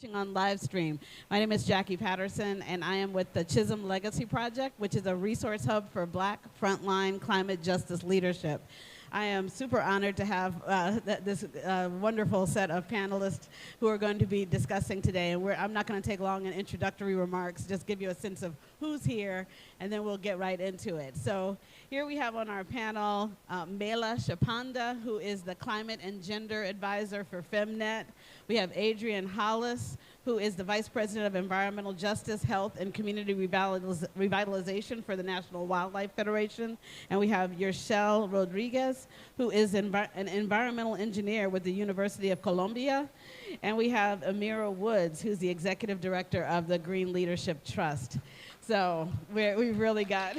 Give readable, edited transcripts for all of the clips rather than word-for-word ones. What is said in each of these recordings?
On live stream. My name is Jackie Patterson, and I am with the Chisholm Legacy Project, which is a resource hub for Black frontline climate justice leadership. I am super honored to have this wonderful set of panelists who are going to be discussing today. And I'm not going to take long in introductory remarks, just give you a sense of who's here, and then we'll get right into it. So here we have on our panel Mela Chiponda, who is the Climate and Gender Advisor for FemNet. We have Adrienne Hollis, who is the Vice President of Environmental Justice, Health, and Community Revitalization for the National Wildlife Federation. And we have Yurshell Rodriguez, who is an environmental engineer with the University of Columbia. And we have Emira Woods, who's the Executive Director of the Green Leadership Trust. So we've really got,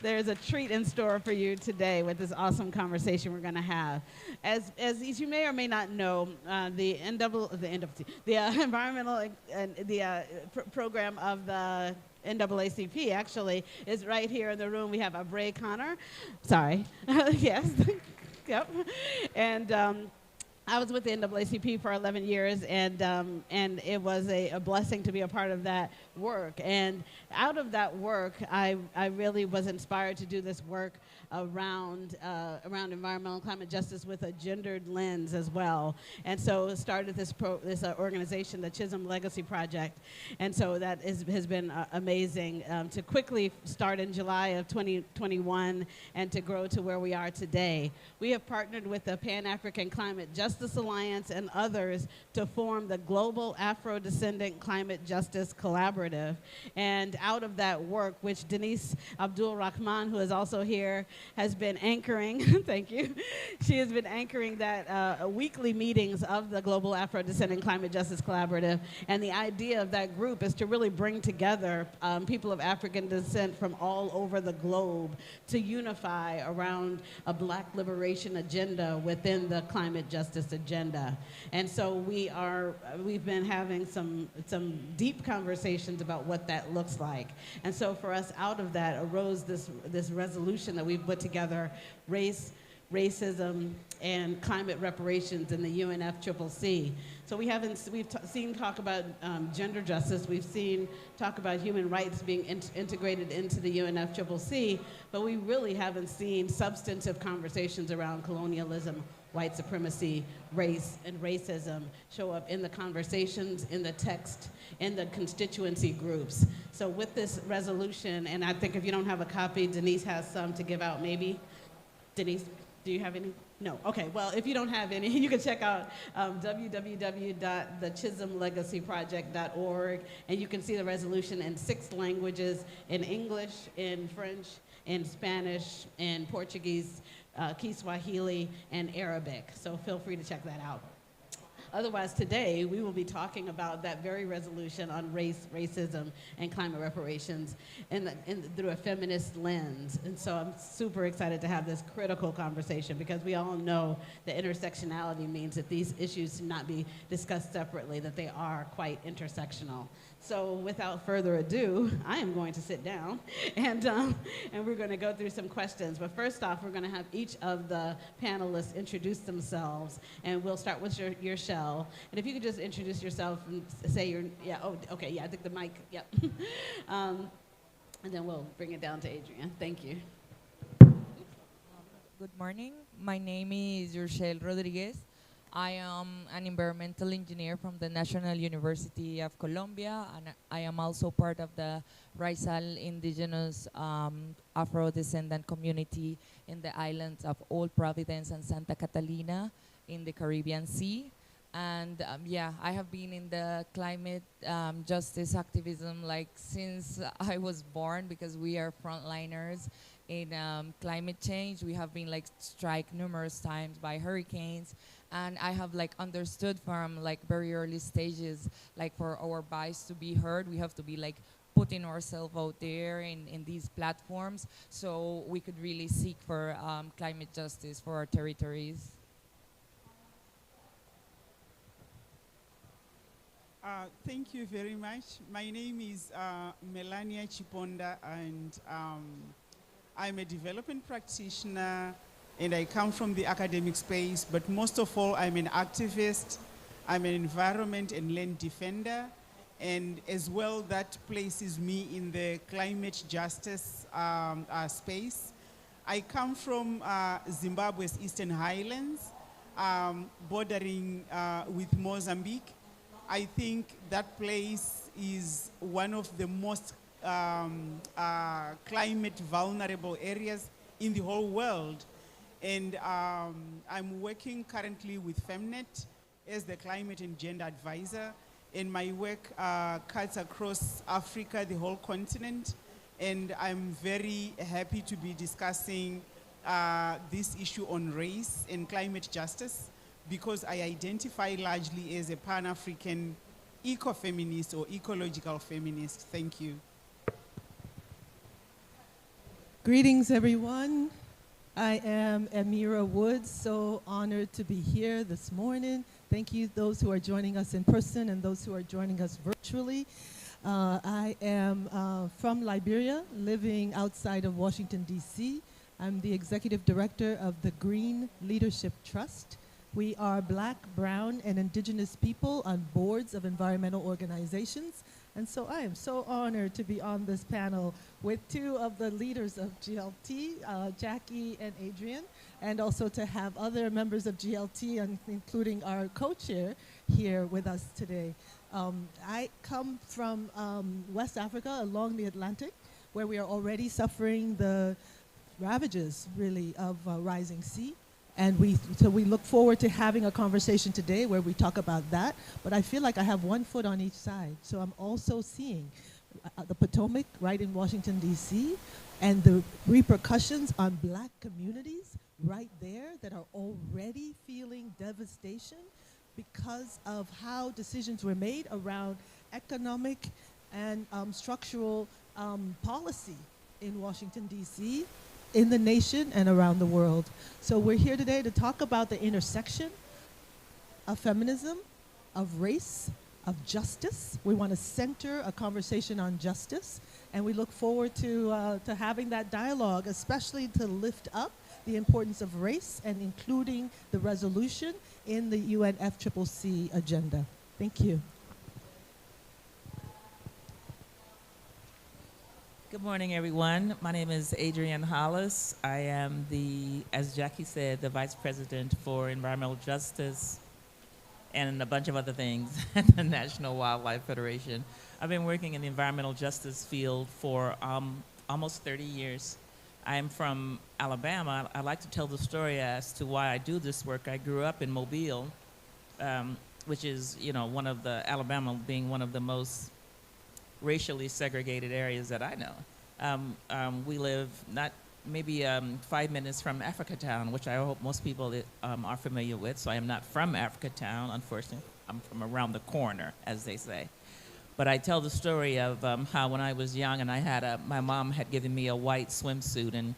there's a treat in store for you today with this awesome conversation we're going to have. As you may or may not know, the environmental and the program of the NAACP actually is right here in the room. We have Abré Connor. Sorry. Yes. Yep. And I was with the NAACP for 11 years, and it was a blessing to be a part of that work. And out of that work, I really was inspired to do this work around environmental and climate justice with a gendered lens as well. And so started this organization, the Chisholm Legacy Project. And so that has been amazing to quickly start in July of 2021 and to grow to where we are today. We have partnered with the Pan-African Climate Justice Alliance and others to form the Global Afro-Descendant Climate Justice Collaborative. And out of that work, which Denise Abdul Rahman, who is also here, has been anchoring, thank you. She has been anchoring that weekly meetings of the Global Afro-Descendant Climate Justice Collaborative. And the idea of that group is to really bring together people of African descent from all over the globe to unify around a Black liberation agenda within the climate justice agenda. And so we've been having some deep conversations about what that looks like. And so for us, out of that arose this resolution that we've put together, race, racism, and climate reparations in the UNFCCC. So we've seen talk about gender justice, we've seen talk about human rights being integrated into the UNFCCC, but we really haven't seen substantive conversations around colonialism, white supremacy, race, and racism show up in the conversations, in the text, in the constituency groups. So with this resolution, and I think if you don't have a copy, Denise has some to give out maybe. Denise, do you have any? No, okay, well, if you don't have any, you can check out www.thechisholmlegacyproject.org, and you can see the resolution in 6 languages, in English, in French, in Spanish, in Portuguese, Kiswahili, and Arabic. So feel free to check that out. Otherwise, today, we will be talking about that very resolution on race, racism, and climate reparations through a feminist lens. And so I'm super excited to have this critical conversation because we all know that intersectionality means that these issues should not be discussed separately, that they are quite intersectional. So without further ado, I am going to sit down and we're going to go through some questions. But first off, we're going to have each of the panelists introduce themselves, and we'll start with Yurshell. And if you could just introduce yourself and say I think the mic, yep. And then we'll bring it down to Adrienne. Thank you. Good morning. My name is Yurshell Rodriguez. I am an environmental engineer from the National University of Colombia, and I am also part of the Raizal indigenous Afro-descendant community in the islands of Old Providence and Santa Catalina in the Caribbean Sea. And I have been in the climate justice activism since I was born, because we are frontliners in climate change. We have been struck numerous times by hurricanes, and I have understood from very early stages, for our voice to be heard, we have to be putting ourselves out there in these platforms, so we could really seek for climate justice for our territories. Thank you very much. My name is Melania Chiponda, and I'm a development practitioner, and I come from the academic space, but most of all, I'm an activist. I'm an environment and land defender, and as well that places me in the climate justice space. I come from Zimbabwe's Eastern Highlands, bordering with Mozambique. I think that place is one of the most climate vulnerable areas in the whole world. And I'm working currently with Feminist as the climate and gender advisor. And my work cuts across Africa, the whole continent. And I'm very happy to be discussing this issue on race and climate justice, because I identify largely as a Pan-African eco-feminist or ecological feminist. Thank you. Greetings, everyone. I am Emira Woods, so honored to be here this morning. Thank you those who are joining us in person and those who are joining us virtually. I am from Liberia, living outside of Washington, D.C. I'm the executive director of the Green Leadership Trust. We are Black, Brown, and Indigenous people on boards of environmental organizations. And so I am so honored to be on this panel with two of the leaders of GLT, Jackie and Adrienne, and also to have other members of GLT, including our co-chair, here with us today. I come from West Africa along the Atlantic, where we are already suffering the ravages, really, of rising sea. And so we look forward to having a conversation today where we talk about that. But I feel like I have one foot on each side. So I'm also seeing the Potomac right in Washington, D.C., and the repercussions on Black communities right there that are already feeling devastation because of how decisions were made around economic and structural policy in Washington, D.C., in the nation and around the world. So we're here today to talk about the intersection of feminism, of race, of justice. We want to center a conversation on justice, and we look forward to having that dialogue, especially to lift up the importance of race and including the resolution in the UNFCCC agenda. Thank you. Good morning, everyone. My name is Adrienne Hollis. I am as Jackie said, the Vice President for Environmental Justice and a bunch of other things at the National Wildlife Federation. I've been working in the environmental justice field for almost 30 years. I am from Alabama. I like to tell the story as to why I do this work. I grew up in Mobile, which is, Alabama being one of the most racially segregated areas that I know. We live maybe 5 minutes from Africatown, which I hope most people are familiar with. So I am not from Africatown, unfortunately. I'm from around the corner, as they say. But I tell the story of how when I was young and my mom had given me a white swimsuit,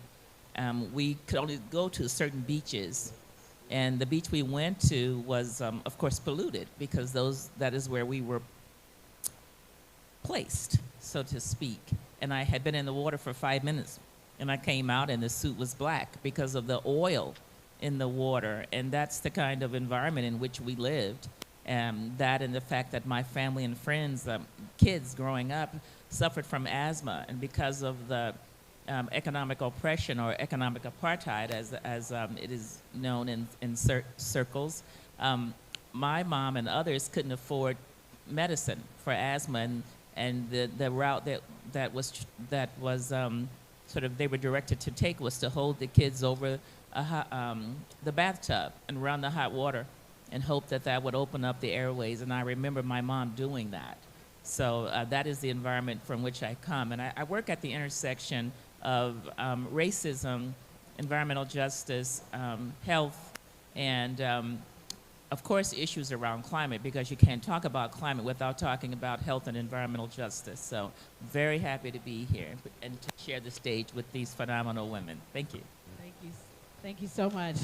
and we could only go to certain beaches. And the beach we went to was, of course, polluted because that is where we were placed, so to speak. And I had been in the water for 5 minutes, and I came out and the suit was black because of the oil in the water. And that's the kind of environment in which we lived. That and the fact that my family and friends, kids growing up, suffered from asthma. And because of the economic oppression or economic apartheid, as it is known in circles, my mom and others couldn't afford medicine for asthma. And the route that was sort of they were directed to take was to hold the kids over the bathtub and run the hot water and hope that would open up the airways. And I remember my mom doing that. So that is the environment from which I come. And I work at the intersection of racism, environmental justice, health, and of course, issues around climate, because you can't talk about climate without talking about health and environmental justice. So very happy to be here and to share the stage with these phenomenal women. Thank you. Thank you so much.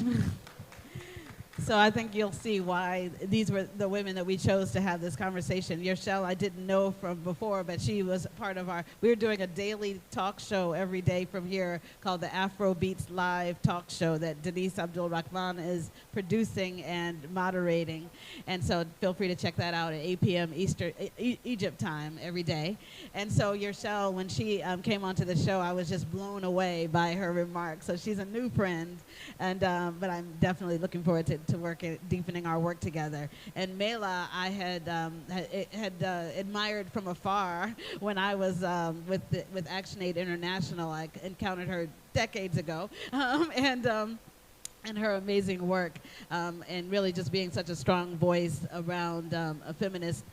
So I think you'll see why these were the women that we chose to have this conversation. Yurshell, I didn't know from before, but she was part of we were doing a daily talk show every day from here called the Afro Beats Live talk show that Denise Abdul Rahman is producing and moderating. And so feel free to check that out at 8 p.m. Egypt time every day. And so Yurshell, when she came onto the show, I was just blown away by her remarks. So she's a new friend, and but I'm definitely looking forward to work at deepening our work together. And Mela, I had admired from afar when I was with ActionAid International. I encountered her decades ago, and her amazing work, and really just being such a strong voice around a feminist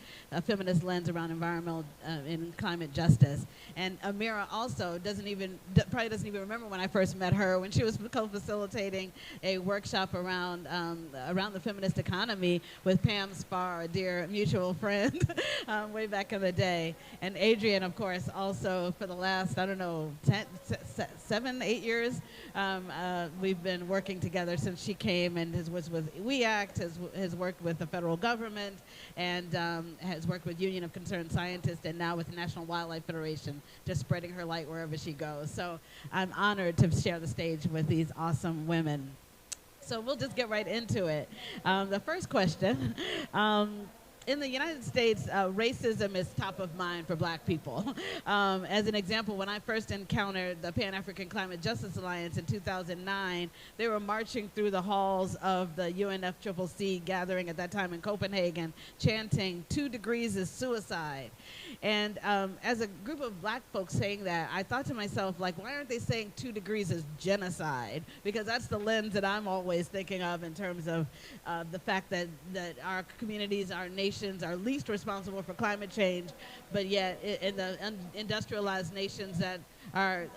lens around environmental and climate justice. And Emira also probably doesn't even remember when I first met her, when she was co-facilitating a workshop around the feminist economy with Pam Spar, a dear mutual friend, way back in the day. And Adrienne, of course, also for the last, I don't know, 7, 8 years, we've been working together since she came, and was with We Act, has worked with the federal government, and has worked with Union of Concerned Scientists, and now with the National Wildlife Federation, just spreading her light wherever she goes. So I'm honored to share the stage with these awesome women. So we'll just get right into it. The first question. In the United States, racism is top of mind for black people. As an example, when I first encountered the Pan-African Climate Justice Alliance in 2009, they were marching through the halls of the UNFCCC gathering at that time in Copenhagen, chanting, 2 degrees is suicide. And as a group of black folks saying that, I thought to myself, like, why aren't they saying 2 degrees is genocide? Because that's the lens that I'm always thinking of in terms of the fact that our communities, our nations, are least responsible for climate change, but yet in the industrialized nations that are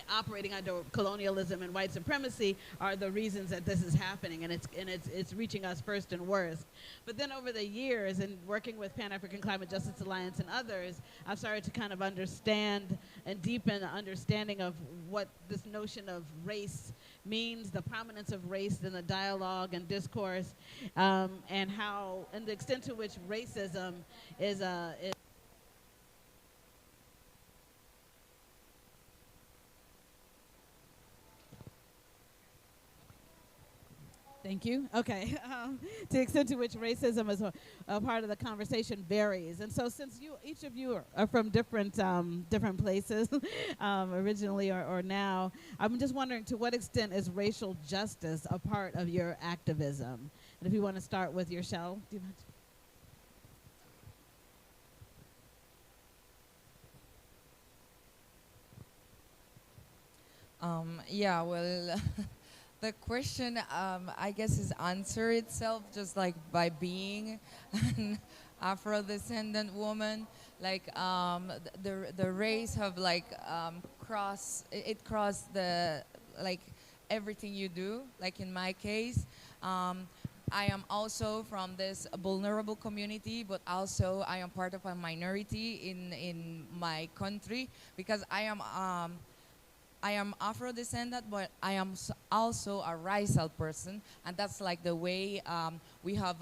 operating under colonialism and white supremacy are the reasons that this is happening, and it's reaching us first and worst. But then over the years, and working with Pan-African Climate Justice Alliance and others, I've started to kind of understand and deepen the understanding of what this notion of race means, the prominence of race in the dialogue and discourse, and the extent to which racism is Thank you. Okay. The extent to which racism is a part of the conversation varies. And so since each of you are from different places, originally or now, I'm just wondering, to what extent is racial justice a part of your activism? And if you want to start with Yurshell, do you mind? Yeah, well, the question, I guess, is answer itself just like by being an Afro-descendant woman. Like the race have like crossed the like everything you do. Like in my case, I am also from this vulnerable community, but also I am part of a minority in my country, because I am Afro-descendant, but I am also a racial person, and that's like the way we have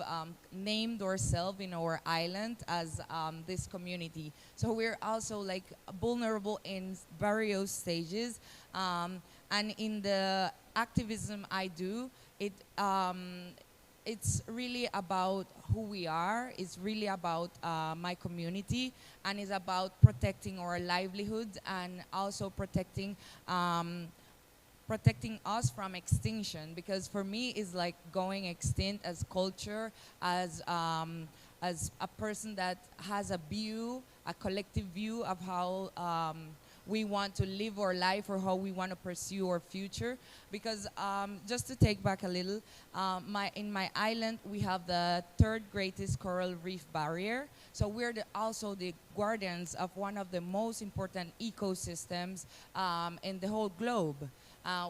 named ourselves in our island as this community. So we're also like vulnerable in various stages, and in the activism I do, it's really about who we are. It's really about my community, and it's about protecting our livelihoods and also protecting us from extinction. Because for me, it's like going extinct as culture, as a person that has a view, a collective view of how we want to live our life or how we want to pursue our future. Because just to take back a little, in my island, we have the 3rd greatest coral reef barrier. So we're also the guardians of one of the most important ecosystems in the whole globe.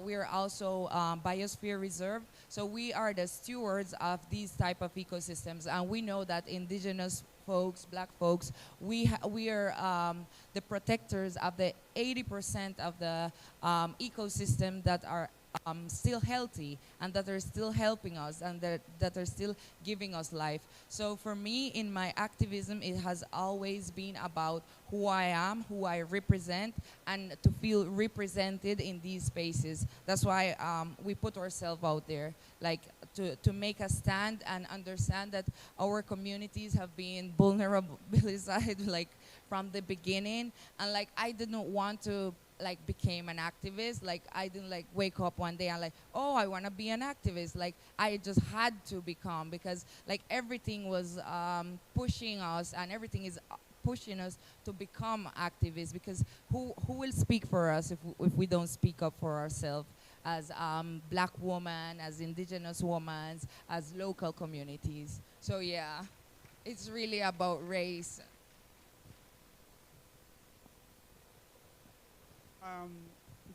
We are also biosphere reserve. So we are the stewards of these type of ecosystems. And we know that indigenous folks, black folks, we are the protectors of the 80% of the ecosystem that are still healthy and that are still helping us and that are still giving us life. So for me, in my activism, it has always been about who I am, who I represent, and to feel represented in these spaces. That's why we put ourselves out there, like to make a stand and understand that our communities have been vulnerabilized like from the beginning. And like I didn't want to like became an activist. Like I didn't like wake up one day and like, oh, I want to be an activist. Like I just had to become, because like everything was pushing us, and everything is pushing us to become activists, because who will speak for us if we don't speak up for ourselves as black women, as indigenous women, as local communities. So yeah, it's really about race.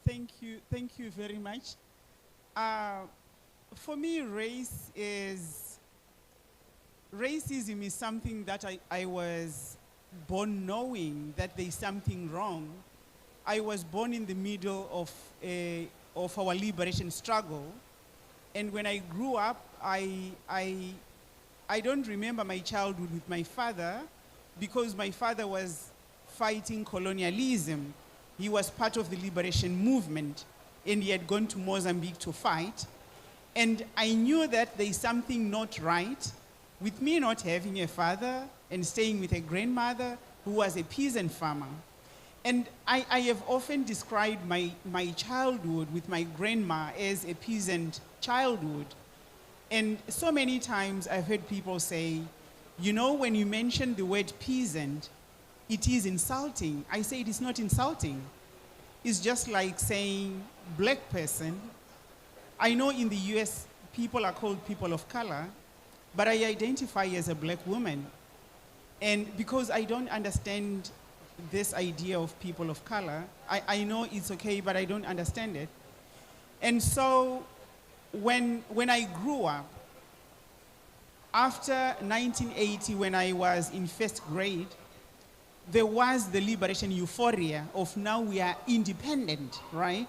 Thank you very much. For me, racism is something that I was born knowing that there's something wrong. I was born in the middle of our liberation struggle, and when I grew up, I don't remember my childhood with my father, because my father was fighting colonialism. He was part of the liberation movement, and he had gone to Mozambique to fight. And I knew that there is something not right with me not having a father and staying with a grandmother who was a peasant farmer. And I have often described my childhood with my grandma as a peasant childhood. And so many times I've heard people say, you know, when you mention the word peasant, it is insulting. I say it is not insulting. It's just like saying black person. I know in the US, people are called people of color, but I identify as a black woman. And because I don't understand this idea of people of color, I know it's okay, but I don't understand it. And so when I grew up, after 1980, when I was in first grade, there was the liberation euphoria of now we are independent, right?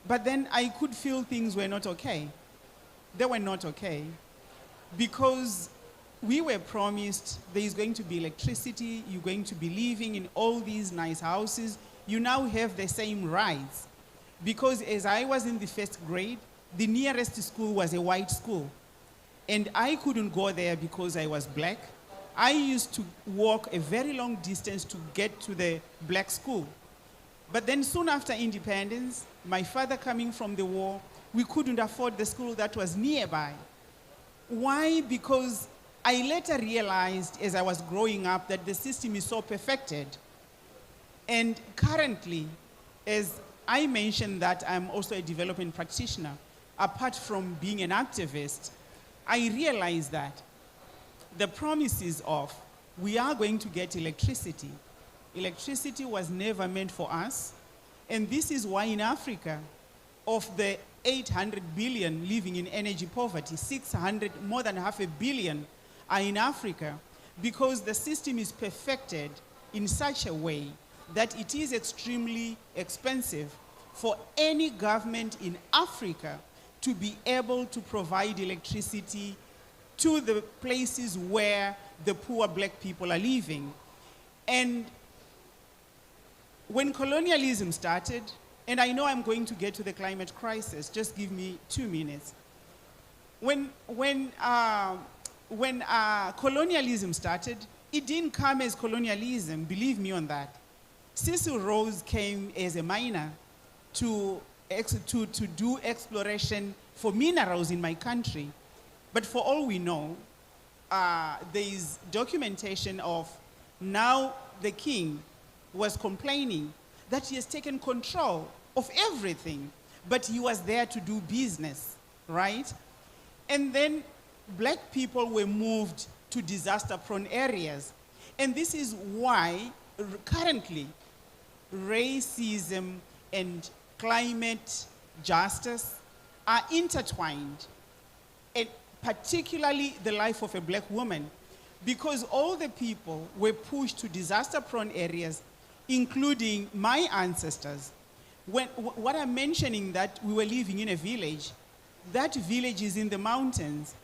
But then I could feel things were not okay. They were not okay, because we were promised there is going to be electricity, you're going to be living in all these nice houses, you now have the same rights. Because as I was in the first grade, the nearest school was a white school. And I couldn't go there because I was black. I used to walk a very long distance to get to the black school. But then soon after independence, my father coming from the war, we couldn't afford the school that was nearby. Why? Because I later realized as I was growing up that the system is so perfected. And currently, as I mentioned that I'm also a development practitioner, apart from being an activist, I realized that the promises of we are going to get electricity. Electricity was never meant for us. And this is why in Africa, of the 800 billion living in energy poverty, 600, more than half a billion are in Africa, because the system is perfected in such a way that it is extremely expensive for any government in Africa to be able to provide electricity to the places where the poor black people are living. And when colonialism started, and I know I'm going to get to the climate crisis, just give me 2 minutes. When colonialism started, it didn't come as colonialism, believe me on that. Cecil Rhodes came as a miner to do exploration for minerals in my country. But for all we know, there is documentation of now the king was complaining that he has taken control of everything, but he was there to do business, right? And then black people were moved to disaster-prone areas. And this is why currently racism and climate justice are intertwined, and particularly the life of a black woman, because all the people were pushed to disaster-prone areas, including my ancestors. what I'm mentioning, that we were living in a village, that village is in the mountains.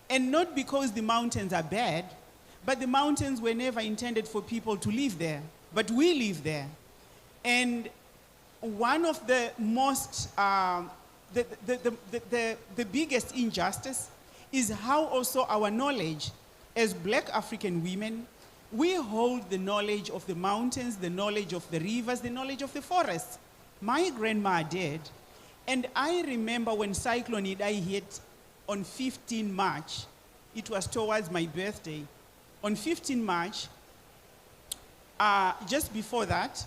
And not because the mountains are bad, but the mountains were never intended for people to live there. But we live there. And one of the most, the biggest injustice is how also our knowledge as Black African women, we hold the knowledge of the mountains, the knowledge of the rivers, the knowledge of the forests. My grandma did. And I remember when Cyclone Idai hit on 15 March, it was towards my birthday. On 15 March, just before that,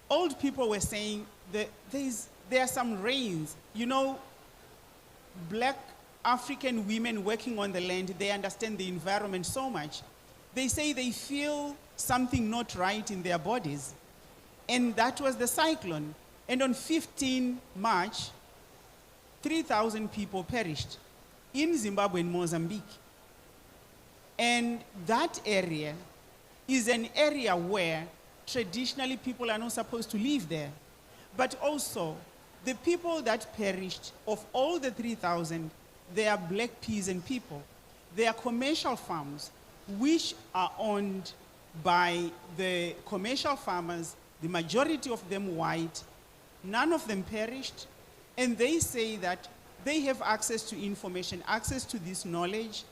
old people were saying that there are some rains. You know, Black African women working on the land, they understand the environment so much. They say they feel something not right in their bodies. And that was the cyclone. And on 15 March, 3,000 people perished in Zimbabwe and Mozambique. And that area is an area where traditionally people are not supposed to live there. But also, the people that perished, of all the 3,000, they are Black peasant people. They are commercial farms, which are owned by the commercial farmers, the majority of them white. None of them perished. And they say that they have access to information, access to this knowledge.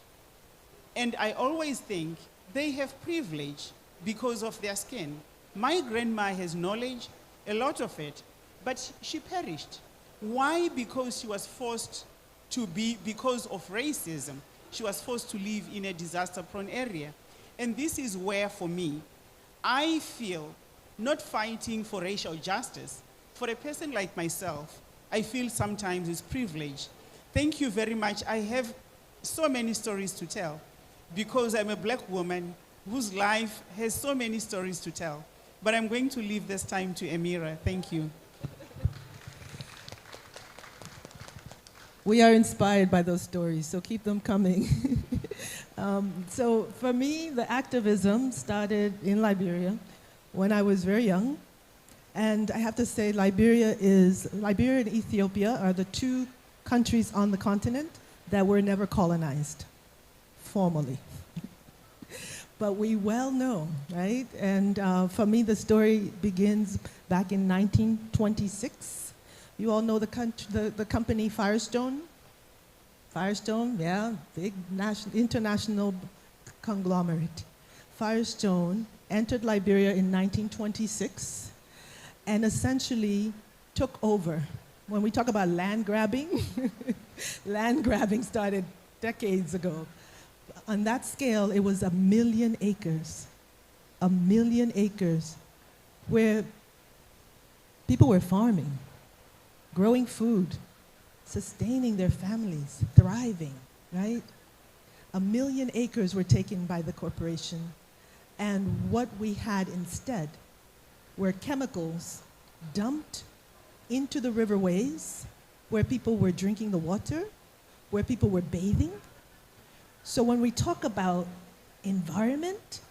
And I always think they have privilege because of their skin. My grandma has knowledge, a lot of it, but she perished. Why? Because she was forced to be, because of racism, she was forced to live in a disaster-prone area. And this is where, for me, I feel not fighting for racial justice. For a person like myself, I feel sometimes it's privilege. Thank you very much. I have so many stories to tell because I'm a Black woman whose life has so many stories to tell. But I'm going to leave this time to Emira. Thank you. We are inspired by those stories, so keep them coming. So for me, the activism started in Liberia when I was very young. And I have to say, Liberia and Ethiopia are the two countries on the continent that were never colonized, formally. But we well know, right? And for me, the story begins back in 1926. You all know the company Firestone? Firestone, yeah, big international conglomerate. Firestone entered Liberia in 1926 and essentially took over. When we talk about land grabbing, land grabbing started decades ago. On that scale, it was 1 million acres. 1 million acres where people were farming, growing food, sustaining their families, thriving, right? 1 million acres were taken by the corporation. And what we had instead were chemicals dumped into the riverways where people were drinking the water, where people were bathing. So when we talk about environment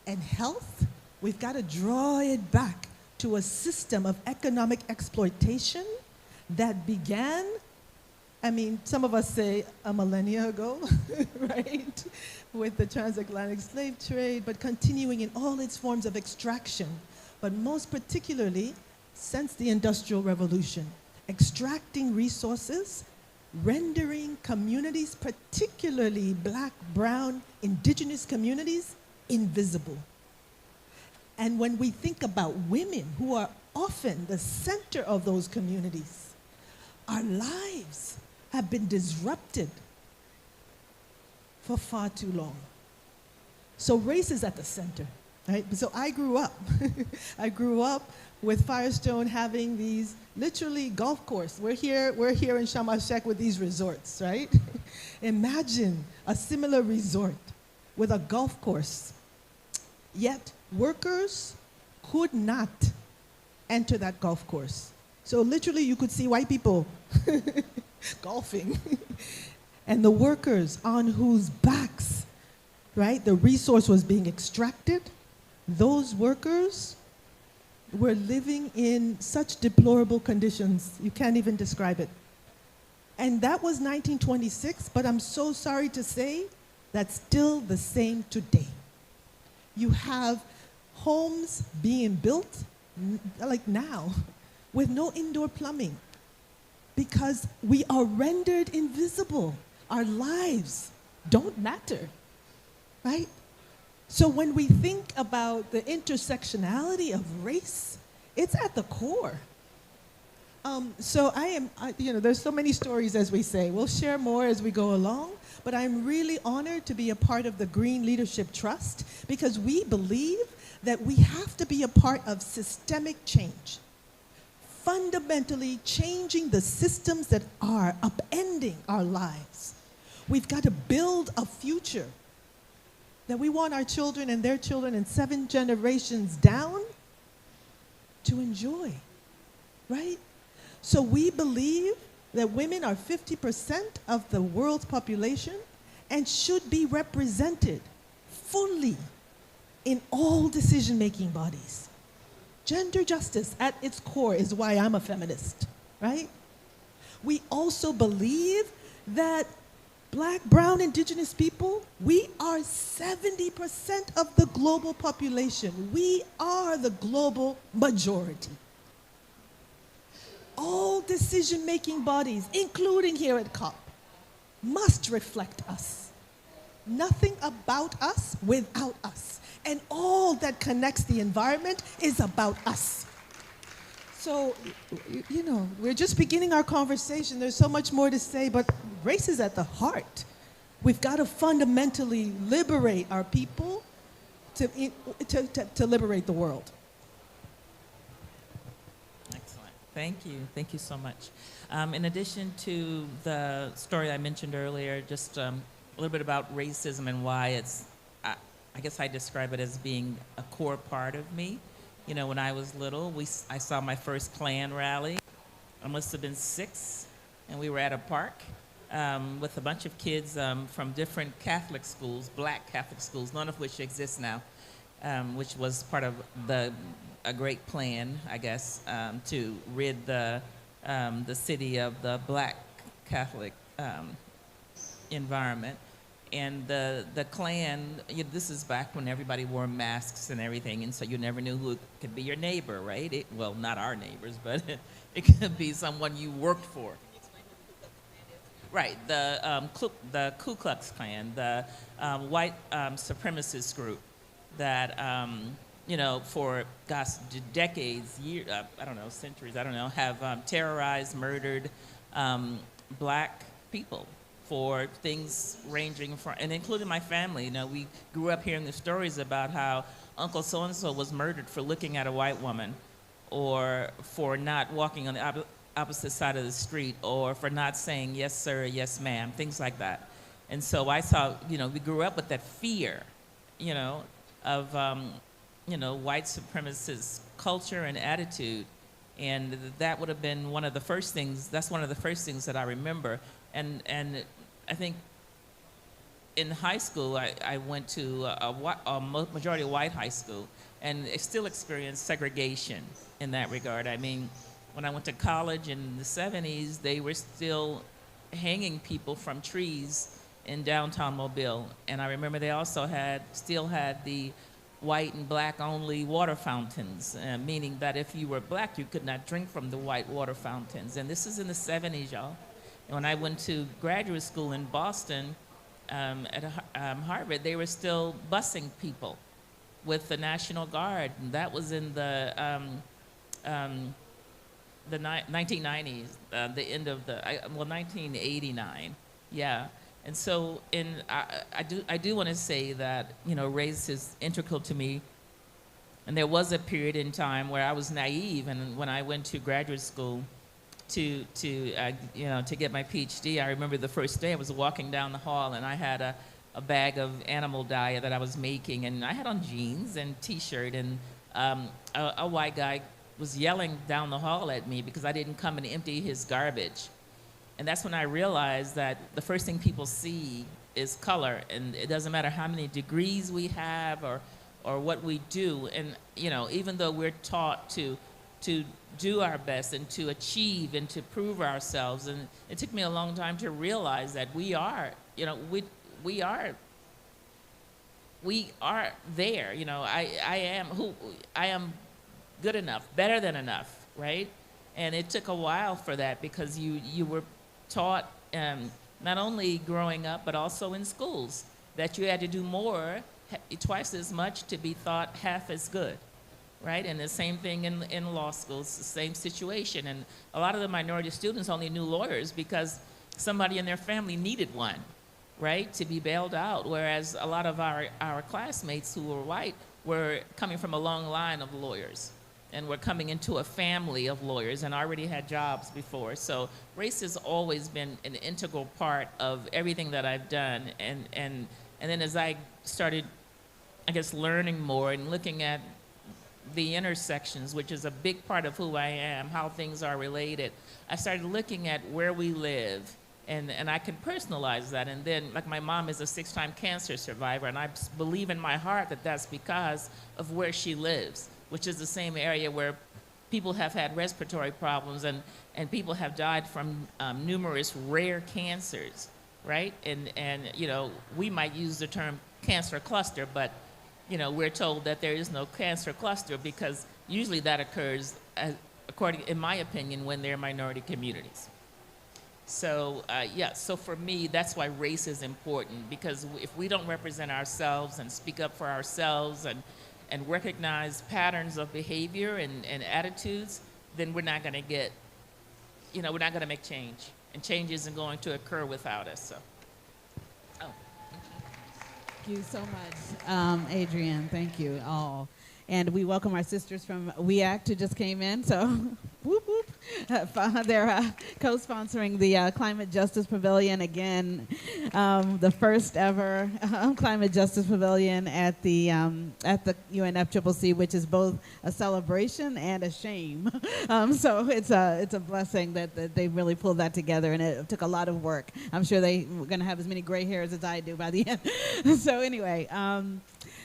and health, we've got to draw it back to a system of economic exploitation that began, I mean, some of us say a millennia ago, right? With the transatlantic slave trade, but continuing in all its forms of extraction, but most particularly since the Industrial Revolution, extracting resources, rendering communities, particularly Black, brown, indigenous communities, invisible. And when we think about women who are often the center of those communities, our lives have been disrupted for far too long. So race is at the center, right? So I grew up. I grew up with Firestone having these literally golf course. We're here in Sharm el-Sheikh with these resorts, right? Imagine a similar resort with a golf course. Yet workers could not enter that golf course. So literally you could see white people golfing. And the workers on whose backs, right, the resource was being extracted, those workers We're living in such deplorable conditions, you can't even describe it. And that was 1926, but I'm so sorry to say that's still the same today. You have homes being built, like now, with no indoor plumbing because we are rendered invisible. Our lives don't matter, right? So when we think about the intersectionality of race, it's at the core. So there's so many stories, as we say. We'll share more as we go along, but I'm really honored to be a part of the Green Leadership Trust because we believe that we have to be a part of systemic change, fundamentally changing the systems that are upending our lives. We've got to build a future that we want our children and their children and 7 generations down to enjoy, right? So we believe that women are 50% of the world's population and should be represented fully in all decision-making bodies. Gender justice at its core is why I'm a feminist, right? We also believe that Black, brown, indigenous people, we are 70% of the global population. We are the global majority. All decision-making bodies, including here at COP, must reflect us. Nothing about us without us. And all that connects the environment is about us. So, we're just beginning our conversation. There's so much more to say, but race is at the heart. We've got to fundamentally liberate our people to liberate the world. Excellent. Thank you. Thank you so much. In addition to the story I mentioned earlier, just a little bit about racism and why it's, I guess I describe it as being a core part of me. When I was little, I saw my first Klan rally. I must have been 6, and we were at a park with a bunch of kids from different Catholic schools, Black Catholic schools, none of which exist now, which was part of a great plan, I guess, to rid the city of the Black Catholic environment. And the Klan, this is back when everybody wore masks and everything, and so you never knew who could be your neighbor, right? Well, not our neighbors, but it could be someone you worked for. Right, the Ku Klux Klan, the white supremacist group that, for, decades, centuries, have terrorized, murdered Black people for things ranging from, and including my family. We grew up hearing the stories about how Uncle so-and-so was murdered for looking at a white woman, or for not walking on the opposite side of the street, or for not saying yes sir, yes ma'am, things like that. And so I saw, we grew up with that fear, of, white supremacist culture and attitude. And that would have been one of the first things, that's one of the first things that I remember. And I think in high school, I went to a majority white high school, and still experienced segregation in that regard. I mean, when I went to college in the 70s, they were still hanging people from trees in downtown Mobile. And I remember they also still had the white and Black only water fountains, meaning that if you were Black, you could not drink from the white water fountains. And this is in the 70s, y'all. And when I went to graduate school in Boston at Harvard, they were still busing people with the National Guard. And that was in the 1990s, the end of 1989, yeah. And so I do want to say that, race is integral to me. And there was a period in time where I was naive, and when I went to graduate school to get my PhD, I remember the first day I was walking down the hall, and I had a bag of animal dye that I was making, and I had on jeans and T-shirt, and a white guy was yelling down the hall at me because I didn't come and empty his garbage. And that's when I realized that the first thing people see is color, and it doesn't matter how many degrees we have or or what we do. And, you know, even though we're taught to do our best and to achieve and to prove ourselves, and it took me a long time to realize that we are, you know, we are there. You know, I am good enough, better than enough, right? And it took a while for that, because you were taught, not only growing up, but also in schools, that you had to do more, twice as much, to be thought half as good, right? And the same thing in law schools, the same situation. And a lot of the minority students only knew lawyers because somebody in their family needed one, right, to be bailed out, whereas a lot of our classmates who were white were coming from a long line of lawyers, and were coming into a family of lawyers and already had jobs before. So race has always been an integral part of everything that I've done. And then as I started, I guess, learning more and looking at the intersections, which is a big part of who I am, how things are related, I started looking at where we live, and I can personalize that. And then, like, my mom is a 6-time cancer survivor, and I believe in my heart that that's because of where she lives, which is the same area where people have had respiratory problems, and people have died from numerous rare cancers, right? And you know, we might use the term cancer cluster, but you know, we're told that there is no cancer cluster, because usually that occurs, in my opinion, when they're minority communities. So yeah, so for me, that's why race is important, because if we don't represent ourselves and speak up for ourselves and recognize patterns of behavior and attitudes, then we're not going to get, you know, we're not going to make change. And change isn't going to occur without us. So, oh. Thank you so much, Adrienne. Thank you all. And we welcome our sisters from WEACT who just came in. So, whoop, whoop. They're co-sponsoring the Climate Justice Pavilion again, the first ever Climate Justice Pavilion at the UNFCCC, which is both a celebration and a shame. So it's a blessing that they really pulled that together, and it took a lot of work. I'm sure they were going to have as many gray hairs as I do by the end. So anyway.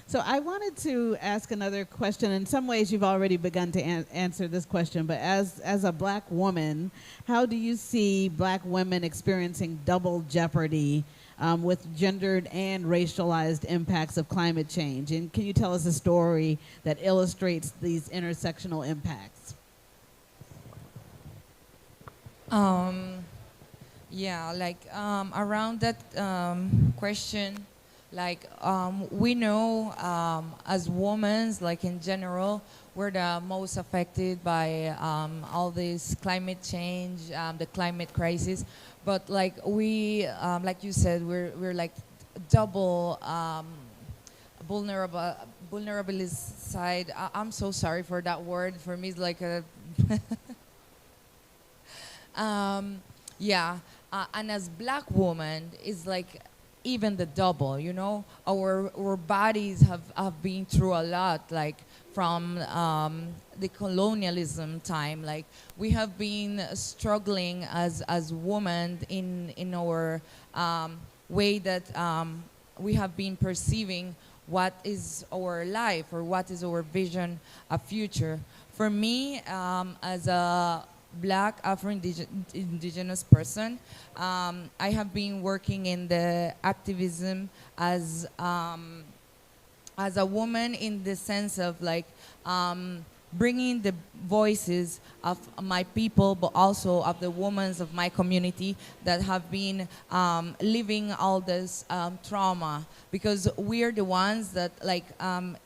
So I wanted to ask another question. In some ways, you've already begun to answer this question, but as a black woman, how do you see black women experiencing double jeopardy with gendered and racialized impacts of climate change? And can you tell us a story that illustrates these intersectional impacts? Yeah, like around that question, like we know as women, like in general, we're the most affected by all this climate change, the climate crisis. But like we, like you said, we're like double vulnerable side. I'm so sorry for that word. For me, it's like a yeah. And as black woman, it's like even the double, you know? Our bodies have been through a lot, like from the colonialism time. Like we have been struggling as women in our way that we have been perceiving what is our life or what is our vision of future. For me, as a Black Afro-Indigenous person, I have been working in the activism as a woman, in the sense of like bringing the voices of my people, but also of the women of my community that have been living all this trauma. Because we're the ones that, like,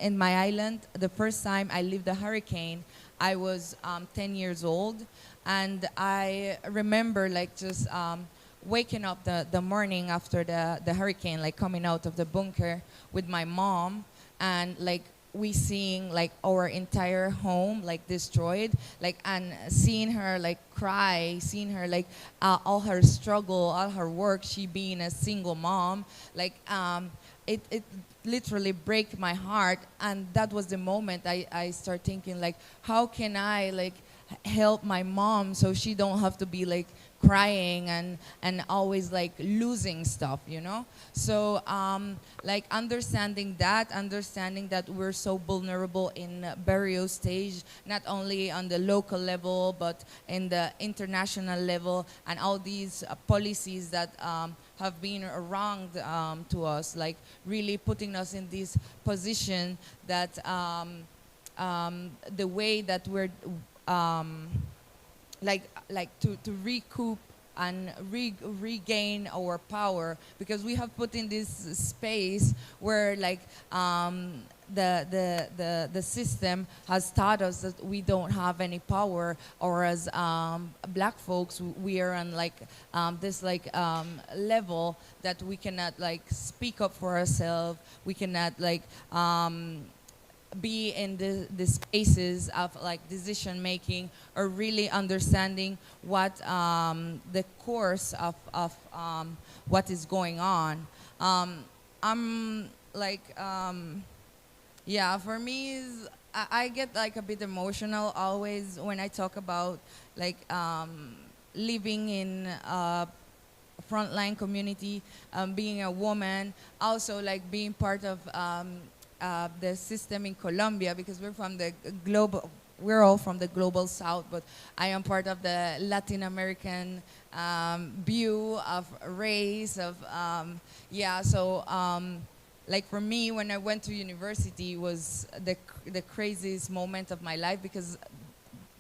in my island, the first time I lived a hurricane, I was 10 years old. And I remember, like, just waking up the morning after the hurricane, like coming out of the bunker with my mom, and like we seeing like our entire home like destroyed, like, and seeing her like cry, seeing her like all her struggle, all her work, she being a single mom, like it literally break my heart. And that was the moment I start thinking, like, how can I like help my mom so she don't have to be like crying and always like losing stuff, you know? So like understanding that we're so vulnerable in burial stage, not only on the local level, but in the international level, and all these policies that have been wronged to us, like really putting us in this position that the way that we're like to recoup and regain our power, because we have put in this space where like the system has taught us that we don't have any power, or as black folks we are on like this like level that we cannot like speak up for ourselves, we cannot like be in the spaces of like decision making, or really understanding what the course of what is going on. I'm like yeah, for me is I get like a bit emotional always when I talk about like living in a frontline community, being a woman, also like being part of the system in Colombia, because we're from the global, we're all from the global south, but I am part of the Latin American view of race, of yeah, so like for me, when I went to university was the craziest moment of my life, because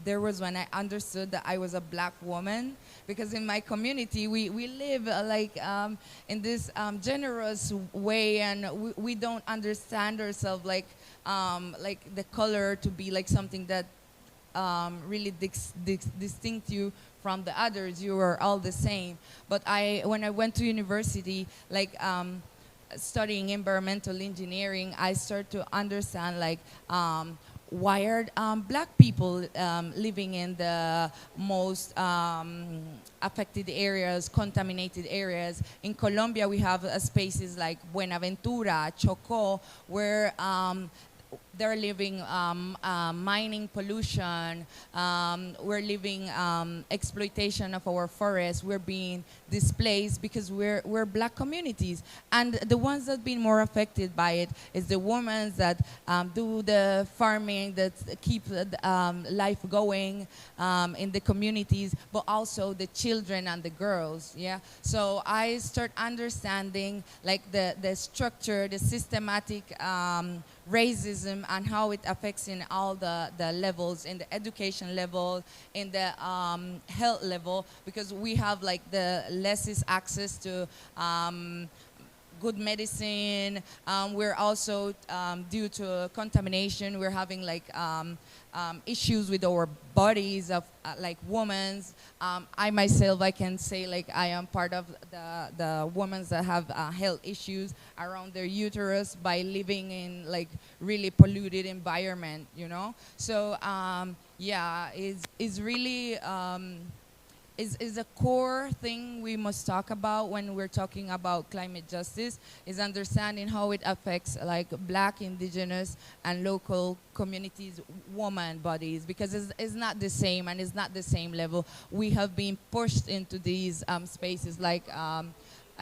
there was when I understood that I was a black woman, because in my community we live like in this generous way, and we don't understand ourselves like the color to be like something that really distinct you from the others. You are all the same. But when I went to university, like studying environmental engineering, I started to understand like why are black people living in the most affected areas, contaminated areas. In Colombia, we have spaces like Buenaventura, Chocó, where they're living mining pollution, we're living exploitation of our forests, we're being displaced because we're black communities. And the ones that have been more affected by it is the women that do the farming, that keep life going in the communities, but also the children and the girls, yeah? So I start understanding like the structure, the systematic racism, and how it affects in all the levels, in the education level, in the health level, because we have like the lessest access to good medicine. We're also, due to contamination, we're having like issues with our bodies of like women's. I myself, I can say like I am part of the women that have health issues around their uterus by living in like really polluted environment, you know? So yeah, it's really, is a core thing we must talk about when we're talking about climate justice, is understanding how it affects like black, indigenous, and local communities, woman bodies, because it's not the same, and it's not the same level. We have been pushed into these spaces like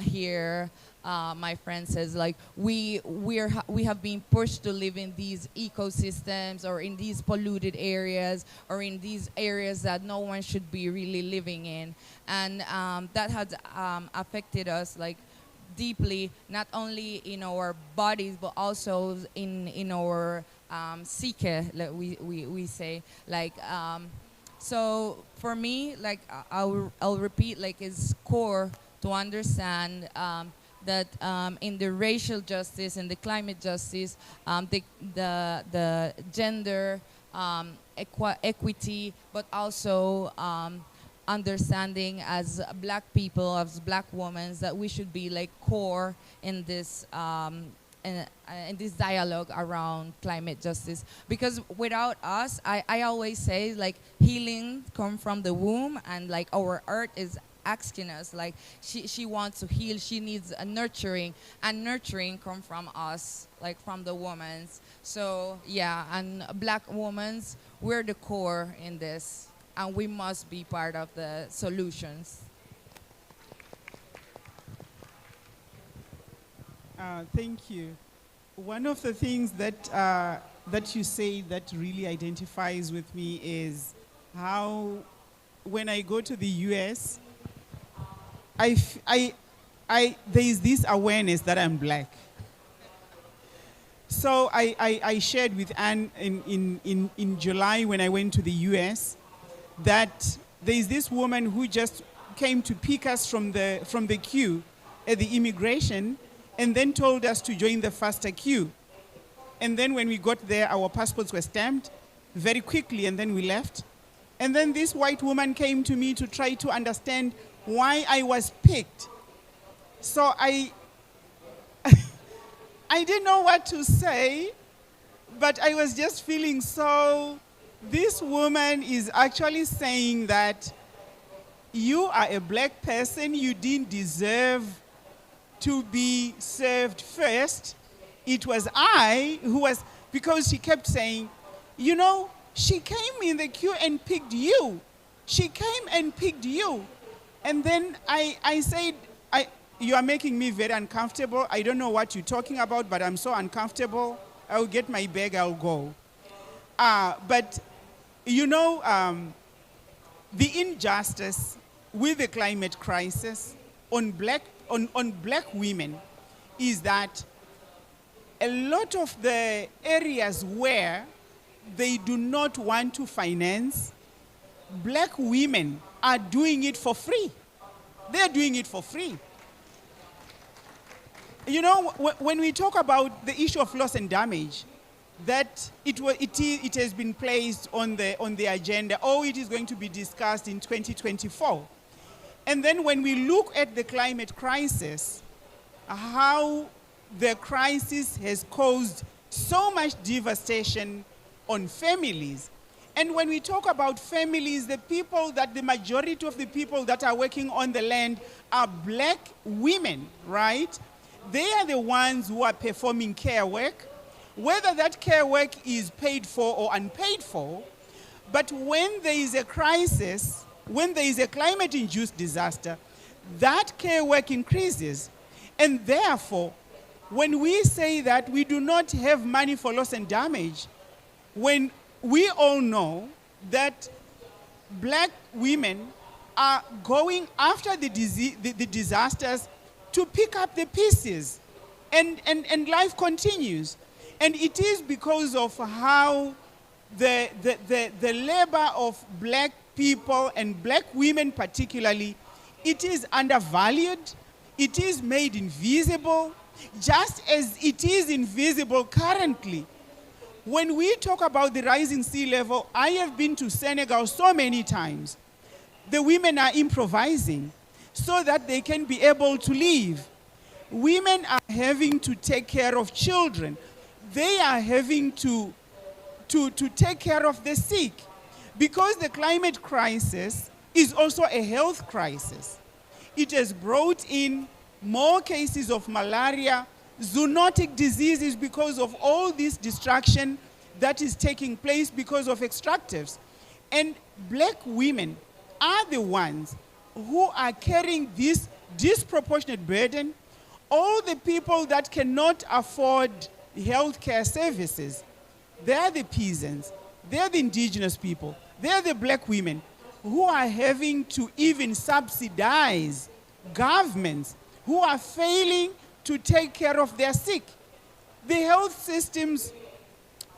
here, my friend says, like we have been pushed to live in these ecosystems, or in these polluted areas, or in these areas that no one should be really living in, and that has affected us like deeply, not only in our bodies but also in our psyche, like we say, like so for me, like I'll repeat, like it's core to understand that in the racial justice and the climate justice, the gender equity, but also understanding as black people, as black women, that we should be like core in this dialogue around climate justice. Because without us, I always say like healing come from the womb, and like our earth is asking us, like she wants to heal, she needs a nurturing, and nurturing come from us, like from the women. So yeah, and black women, we're the core in this, and we must be part of the solutions. Thank you. One of the things that you say that really identifies with me is how, when I go to the US, there is this awareness that I'm black. So I shared with Anne in July when I went to the US that there is this woman who just came to pick us from the queue at the immigration and then told us to join the faster queue. And then when we got there, our passports were stamped very quickly, and then we left. And then this white woman came to me to try to understand why I was picked. So I didn't know what to say, but I was just feeling so, this woman is actually saying that you are a black person, you didn't deserve to be served first. It was I who was, because she kept saying, you know, she came in the queue and picked you. She came and picked you. And then I said, you are making me very uncomfortable. I don't know what you're talking about, but I'm so uncomfortable. I'll get my bag, I'll go. But, you know, the injustice with the climate crisis on black women is that a lot of the areas where they do not want to finance, black women are doing it for free. They're doing it for free. You know, when we talk about the issue of loss and damage, that it has been placed on the agenda, or it is going to be discussed in 2024. And then when we look at the climate crisis, how the crisis has caused so much devastation on families. And when we talk about families, the majority of the people that are working on the land are black women, right? They are the ones who are performing care work, whether that care work is paid for or unpaid for. But when there is a crisis, when there is a climate-induced disaster, that care work increases. And therefore, when we say that we do not have money for loss and damage, when we all know that black women are going after the disasters to pick up the pieces, and life continues. And it is because of how the labor of black people and black women particularly, it is undervalued, it is made invisible, just as it is invisible currently. When we talk about the rising sea level, I have been to Senegal so many times. The women are improvising so that they can be able to live. Women are having to take care of children. They are having to take care of the sick, because the climate crisis is also a health crisis. It has brought in more cases of malaria, zoonotic diseases, because of all this destruction that is taking place because of extractives. And black women are the ones who are carrying this disproportionate burden. All the people that cannot afford healthcare services, they are the peasants, they are the indigenous people, they are the black women who are having to even subsidize governments who are failing to take care of their sick. The health systems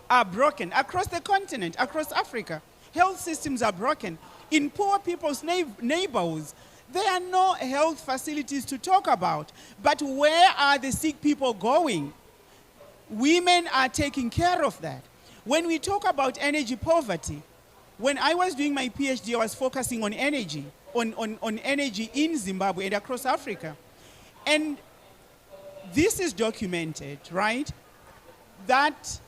are broken across the continent, across Africa. Health systems are broken. In poor people's neighborhoods, there are no health facilities to talk about. But where are the sick people going? Women are taking care of that. When we talk about energy poverty, when I was doing my PhD, I was focusing on energy, on energy in Zimbabwe and across Africa. And this is documented, right? That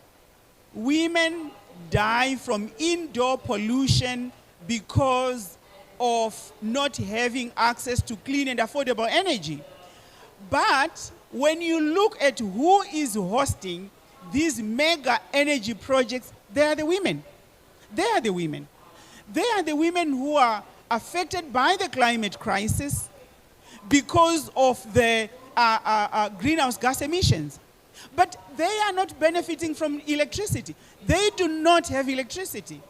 women die from indoor pollution because of not having access to clean and affordable energy. But when you look at who is hosting these mega energy projects, they are the women. They are the women. They are the women who are affected by the climate crisis because of the greenhouse gas emissions. But they are not benefiting from electricity. They do not have electricity.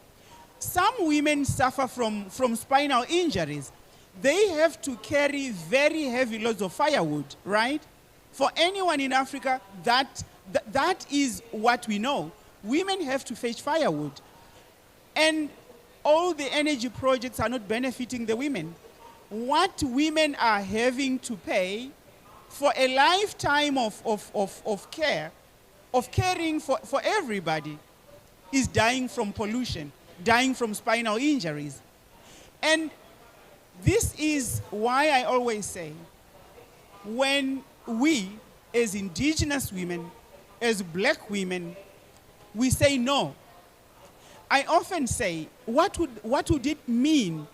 Some women suffer from spinal injuries. They have to carry very heavy loads of firewood, right? For anyone in Africa, that is what we know. Women have to fetch firewood. And all the energy projects are not benefiting the women. What women are having to pay for a lifetime of care, of caring for everybody, is dying from pollution, dying from spinal injuries. And this is why I always say, when we, as indigenous women, as black women, we say no. I often say, what would it mean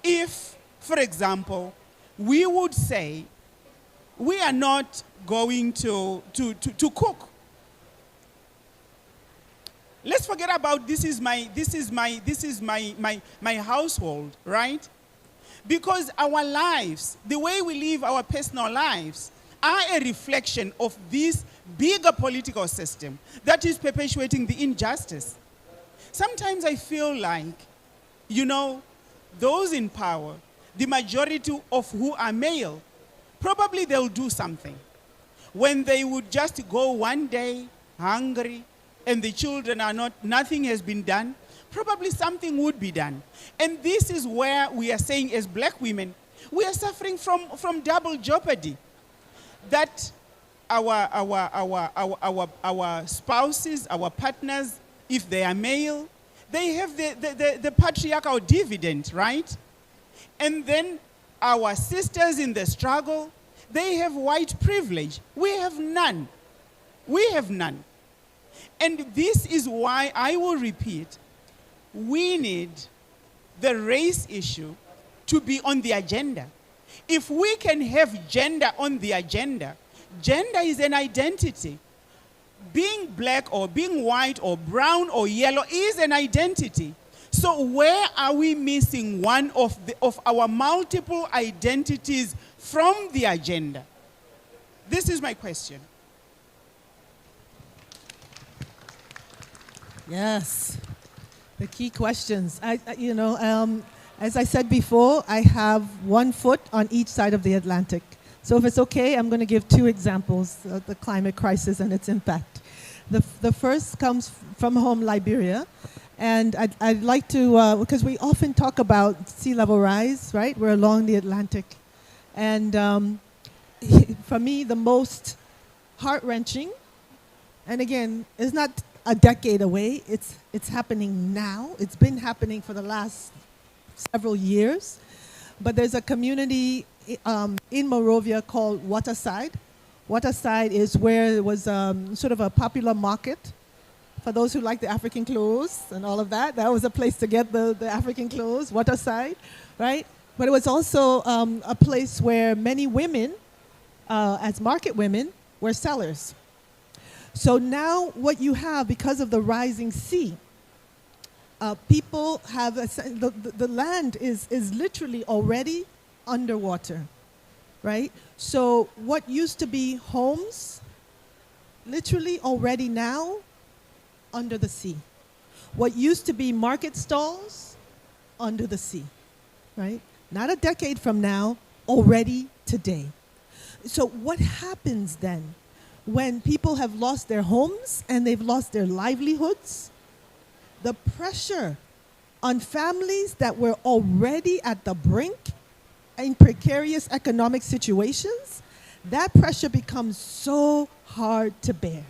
if, for example, we would say, we are not going to cook. Let's forget about this is my household, right? Because our lives, the way we live our personal lives, are a reflection of this bigger political system that is perpetuating the injustice. Sometimes I feel like, those in power, the majority of who are male, probably they'll do something. When they would just go one day hungry and the children are nothing has been done, probably something would be done. And this is where we are saying, as black women, we are suffering from double jeopardy. That our spouses, our partners, if they are male, they have the patriarchal dividend, right? And then our sisters in the struggle, they have white privilege. We have none. We have none. And this is why I will repeat, we need the race issue to be on the agenda. If we can have gender on the agenda, gender is an identity. Being black or being white or brown or yellow is an identity. So where are we missing one of our multiple identities from the agenda? This is my question. Yes, the key questions. As I said before, I have one foot on each side of the Atlantic. So if it's okay, I'm going to give two examples of the climate crisis and its impact. The first comes from home, Liberia. And I'd like to, because we often talk about sea level rise, right? We're along the Atlantic. And for me, the most heart-wrenching, and again, it's not a decade away, it's happening now. It's been happening for the last several years. But there's a community in Monrovia called Waterside. Waterside is where there was sort of a popular market for those who like the African clothes and all of that. That was a place to get the African clothes, Waterside, right? But it was also a place where many women, as market women, were sellers. So now what you have, because of the rising sea, people have, the land is literally already underwater, right? So what used to be homes, literally already now under the sea. What used to be market stalls, under the sea, right? Not a decade from now, already today. So what happens then when people have lost their homes and they've lost their livelihoods? The pressure on families that were already at the brink in precarious economic situations, that pressure becomes so hard to bear.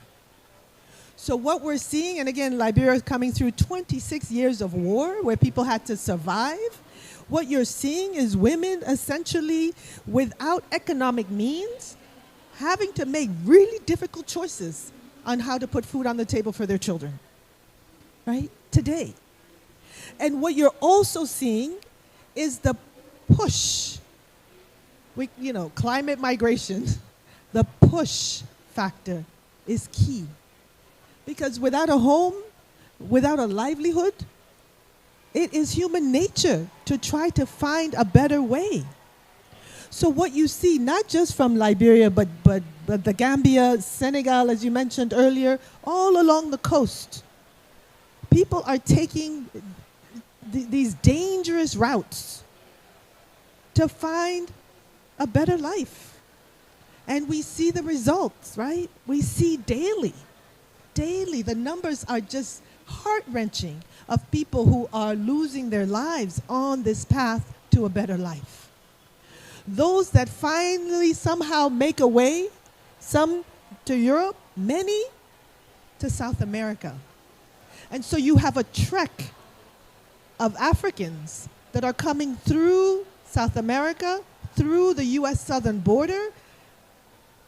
So what we're seeing, and again, Liberia is coming through 26 years of war where people had to survive. What you're seeing is women essentially without economic means having to make really difficult choices on how to put food on the table for their children, right? Today. And what you're also seeing is the push, climate migration, the push factor is key. Because without a home, without a livelihood, it is human nature to try to find a better way. So what you see, not just from Liberia, but the Gambia, Senegal, as you mentioned earlier, all along the coast, people are taking these dangerous routes to find a better life. And we see the results, right? We see daily, the numbers are just heart-wrenching of people who are losing their lives on this path to a better life. Those that finally somehow make a way, some to Europe, many to South America. And so you have a trek of Africans that are coming through South America, through the US southern border,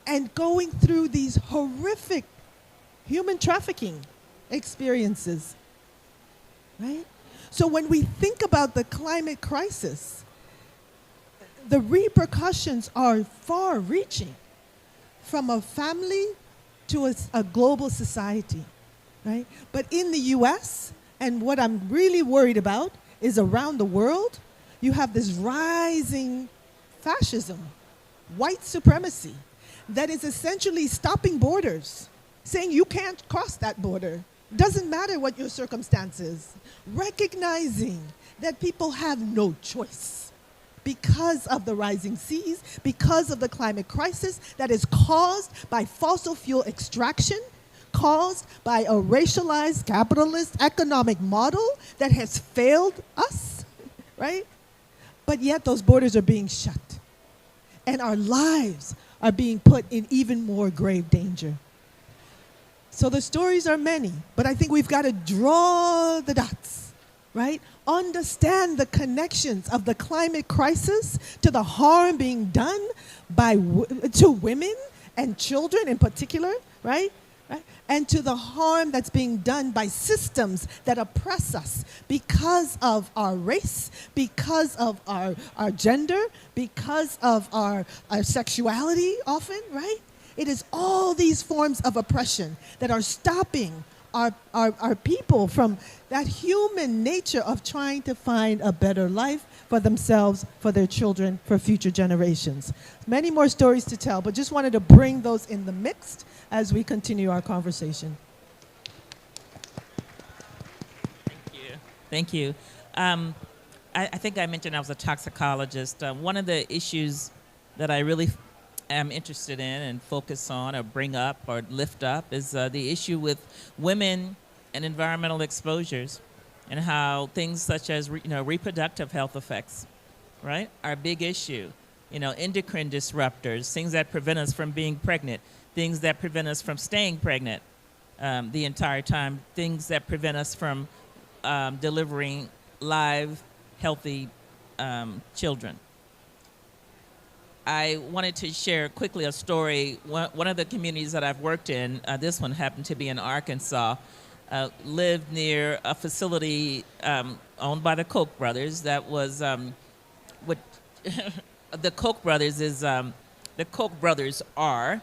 and going through these horrific human trafficking experiences, right? So when we think about the climate crisis, the repercussions are far-reaching, from a family to a global society, right? But in the US, and what I'm really worried about is around the world, you have this rising fascism, white supremacy, that is essentially stopping borders, saying you can't cross that border. Doesn't matter what your circumstances. Recognizing that people have no choice because of the rising seas, because of the climate crisis that is caused by fossil fuel extraction, caused by a racialized capitalist economic model that has failed us, right? But yet those borders are being shut. And our lives are being put in even more grave danger. So the stories are many, but I think we've got to draw the dots, right? Understand the connections of the climate crisis to the harm being done to women and children in particular, right? And to the harm that's being done by systems that oppress us because of our race, because of our gender, because of our sexuality often, right? It is all these forms of oppression that are stopping our people from that human nature of trying to find a better life for themselves, for their children, for future generations. Many more stories to tell, but just wanted to bring those in the mix as we continue our conversation. Thank you. I think I mentioned I was a toxicologist. One of the issues that I really am interested in and focus on or bring up or lift up is the issue with women and environmental exposures, and how things such as reproductive health effects, right, are a big issue. Endocrine disruptors, things that prevent us from being pregnant, things that prevent us from staying pregnant the entire time, things that prevent us from delivering live, healthy children. I wanted to share quickly a story. One of the communities that I've worked in, this one happened to be in Arkansas, lived near a facility owned by the Koch brothers that was, what the Koch brothers is, the Koch brothers are,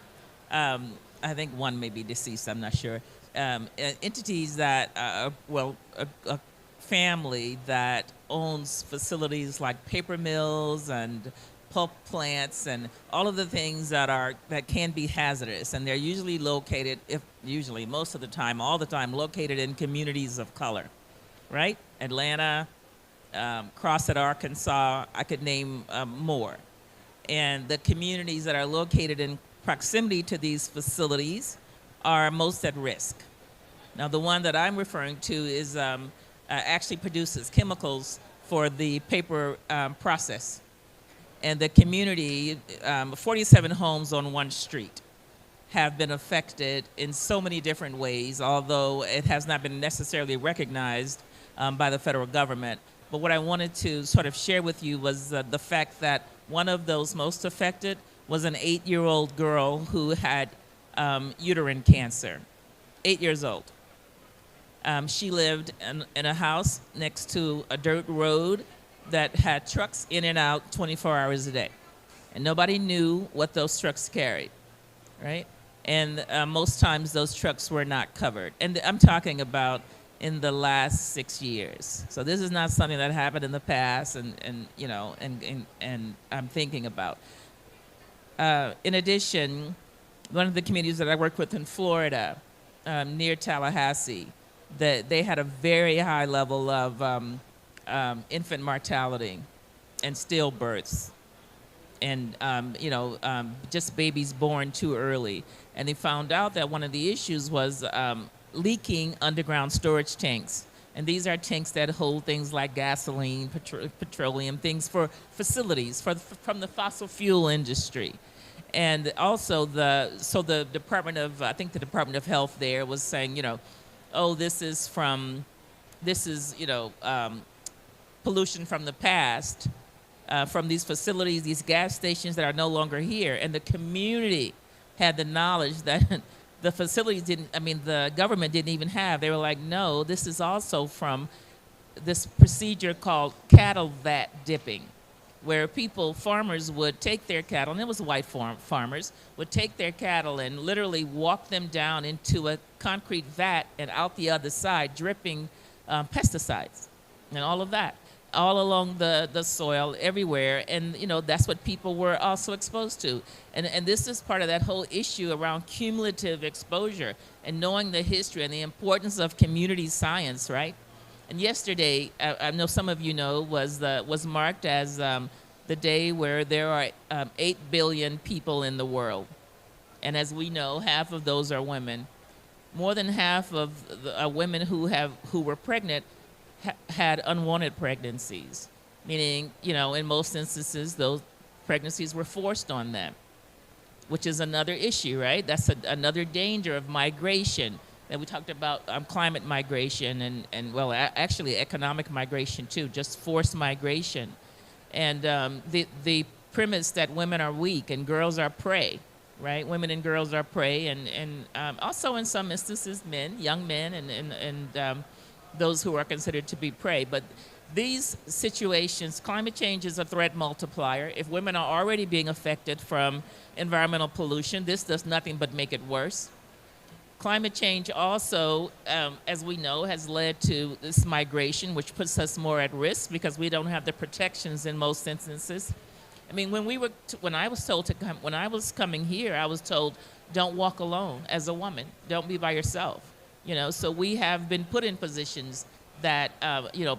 I think one may be deceased, I'm not sure, entities that, a family that owns facilities like paper mills and pulp plants and all of the things that can be hazardous, and they're usually located, most of the time, all the time, located in communities of color, right? Atlanta, Crossett, Arkansas, I could name more. And the communities that are located in proximity to these facilities are most at risk. Now, the one that I'm referring to is actually produces chemicals for the paper process. And the community, 47 homes on one street, have been affected in so many different ways, although it has not been necessarily recognized by the federal government. But what I wanted to sort of share with you was the fact that one of those most affected was an 8-year-old girl who had uterine cancer, 8 years old. She lived in a house next to a dirt road that had trucks in and out 24 hours a day. And nobody knew what those trucks carried, right? And most times those trucks were not covered. And I'm talking about, in the last 6 years. So this is not something that happened in the past and I'm thinking about. In addition, one of the communities that I work with in Florida, near Tallahassee, that they had a very high level of infant mortality and stillbirths and just babies born too early. And they found out that one of the issues was leaking underground storage tanks. And these are tanks that hold things like gasoline, petroleum, things for facilities from the fossil fuel industry. And also the Department of, I think the Department of Health there was saying, oh, this is pollution from the past, from these facilities, these gas stations that are no longer here. And the community had the knowledge that the facilities the government didn't even have. They were like, no, this is also from this procedure called cattle vat dipping, where farmers would take their cattle, and it was white farmers, would take their cattle and literally walk them down into a concrete vat and out the other side, dripping pesticides and all of that, all along the soil everywhere. And, that's what people were also exposed to. And this is part of that whole issue around cumulative exposure and knowing the history and the importance of community science, right? And yesterday, I know some of you know, was marked as the day where there are 8 billion people in the world. And as we know, half of those are women. More than half of the women who were pregnant had unwanted pregnancies, meaning, in most instances, those pregnancies were forced on them, which is another issue, right? That's another danger of migration. And we talked about climate migration and actually economic migration too, just forced migration. And the premise that women are weak and girls are prey, right? Women and girls are prey, and also in some instances young men and those who are considered to be prey. But these situations, climate change is a threat multiplier. If women are already being affected from environmental pollution, this does nothing but make it worse. Climate change also, as we know, has led to this migration, which puts us more at risk because we don't have the protections in most instances. When I was coming here, I was told, don't walk alone as a woman. Don't be by yourself. So we have been put in positions that,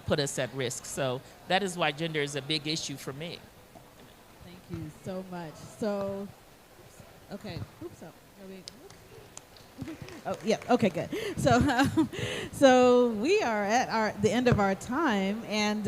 put us at risk. So that is why gender is a big issue for me. Thank you so much. So, okay. Oops. Oh, yeah. Okay, good. So we are at the end of our time, and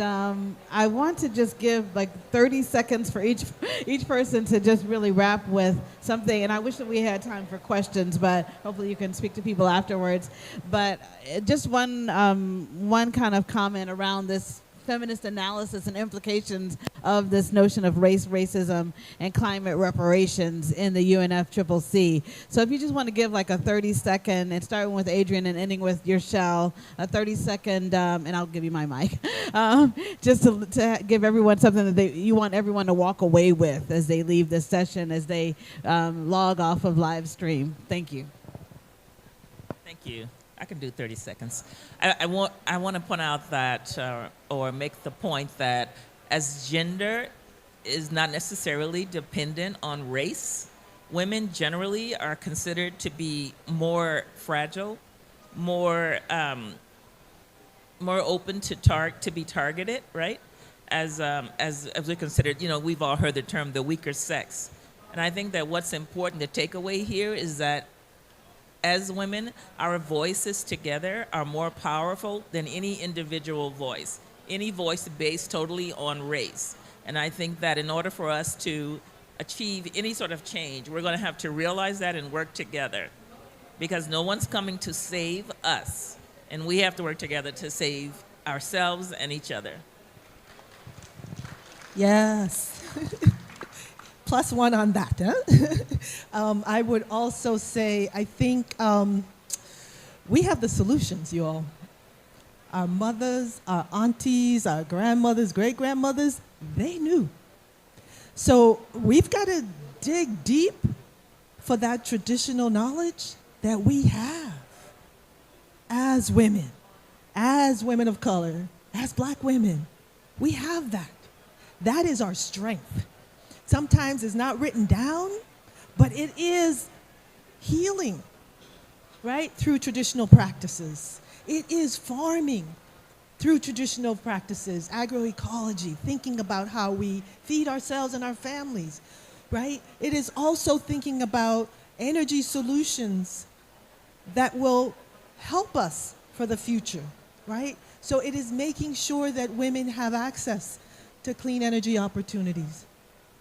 I want to just give like 30 seconds for each person to just really wrap with something. And I wish that we had time for questions, but hopefully you can speak to people afterwards. But just one kind of comment around this feminist analysis and implications of this notion of race, racism, and climate reparations in the UNFCCC. So if you just want to give like a 30-second, and starting with Adrienne and ending with Yurshell, a 30-second, and I'll give you my mic, just to give everyone something that you want everyone to walk away with as they leave this session, as they log off of live stream. Thank you. Thank you. I can do 30 seconds. I want to point out that, or make the point that as gender is not necessarily dependent on race, women generally are considered to be more fragile, more open to be targeted, right? As we considered, we've all heard the term the weaker sex. And I think that what's important to take away here is that as women, our voices together are more powerful than any individual voice, any voice based totally on race. And I think that in order for us to achieve any sort of change, we're going to have to realize that and work together, because no one's coming to save us, and we have to work together to save ourselves and each other. Yes. +1 on that. Huh? I would also say, I think we have the solutions, you all. Our mothers, our aunties, our grandmothers, great-grandmothers, they knew. So we've got to dig deep for that traditional knowledge that we have as women. as women of color, as black women, we have that. That is our strength. Sometimes it's not written down, but it is healing, right? Through traditional practices. It is farming through traditional practices, agroecology, thinking about how we feed ourselves and our families, right? It is also thinking about energy solutions that will help us for the future, right? So it is making sure that women have access to clean energy opportunities,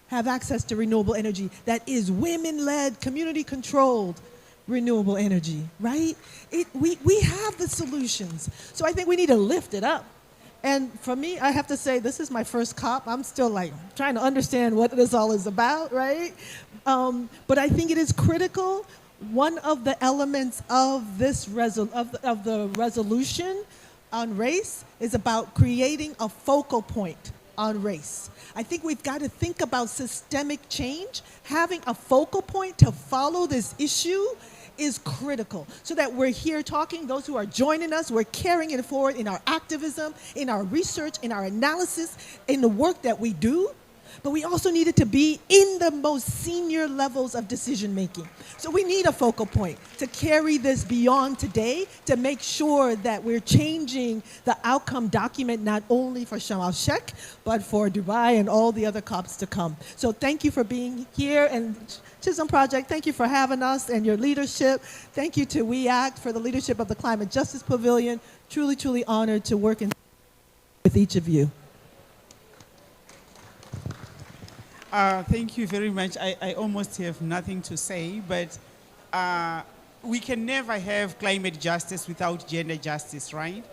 have access to renewable energy that is women-led, community-controlled renewable energy, right? We have the solutions. So I think we need to lift it up. And for me, I have to say, this is my first COP. I'm still like trying to understand what this all is about, right? But I think it is critical. One of the elements of this of the resolution on race is about creating a focal point on race. I think we've got to think about systemic change. Having a focal point to follow this issue is critical, so that we're here talking, those who are joining us, we're carrying it forward in our activism, in our research, in our analysis, in the work that we do. But we also need it to be in the most senior levels of decision making. So we need a focal point to carry this beyond today, to make sure that we're changing the outcome document not only for Sharm el-Sheikh, but for Dubai and all the other COPs to come. So thank you for being here, and Chisholm Project, thank you for having us and your leadership. Thank you to We Act for the leadership of the Climate Justice Pavilion. Truly, truly honored to work with each of you. Thank you very much. I almost have nothing to say, but we can never have climate justice without gender justice, right?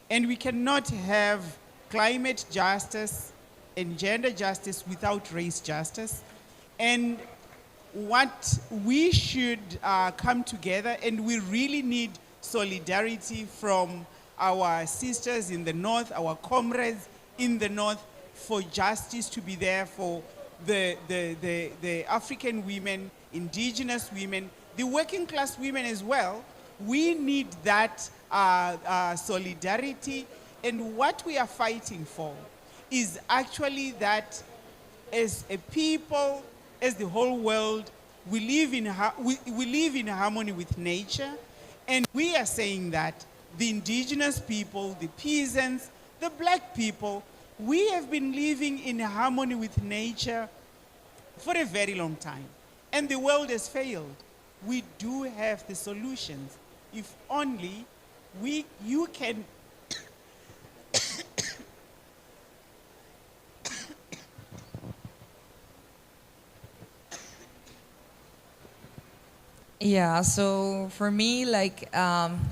And we cannot have climate justice and gender justice without race justice. And what we should come together, and we really need solidarity from our sisters in the North, our comrades in the North, for justice to be there for the African women, indigenous women, the working class women as well. We need that solidarity, and what we are fighting for is actually that as a people, as the whole world, we live in harmony with nature, and we are saying that the indigenous people, the peasants, the black people, we have been living in harmony with nature for a very long time, and the world has failed. We do have the solutions. If only you can Yeah, so for me, like,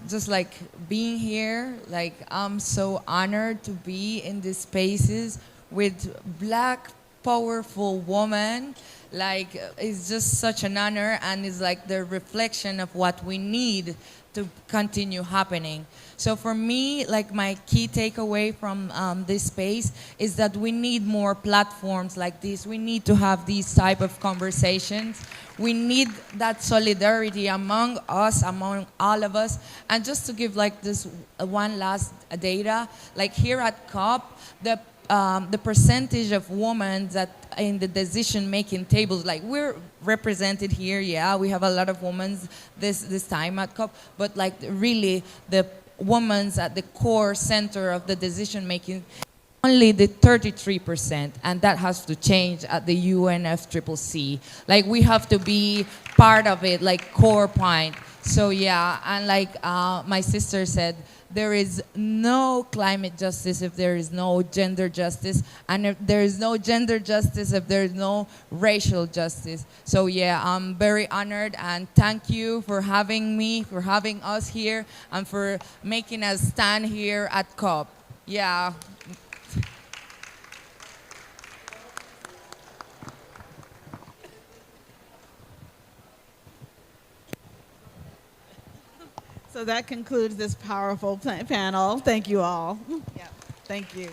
just like being here, like, I'm so honored to be in these spaces with black, powerful women. Like, it's just such an honor, and it's like the reflection of what we need to continue happening. So for me, like, my key takeaway from this space is that we need more platforms like this. We need to have these type of conversations. We need that solidarity among us, among all of us. And just to give like this one last data, like here at COP, the percentage of women that in the decision-making tables, like we're represented here, yeah, we have a lot of women this time at COP, but like really the women's at the core center of the decision-making, only the 33%, and that has to change at the UNFCCC. Like, we have to be part of it, like core point. So yeah, and like my sister said, there is no climate justice if there is no gender justice, and if there is no gender justice if there is no racial justice. So yeah, I'm very honored, and thank you for having me, for having us here, and for making us stand here at COP. Yeah. So that concludes this powerful panel. Thank you all. Yeah, thank you.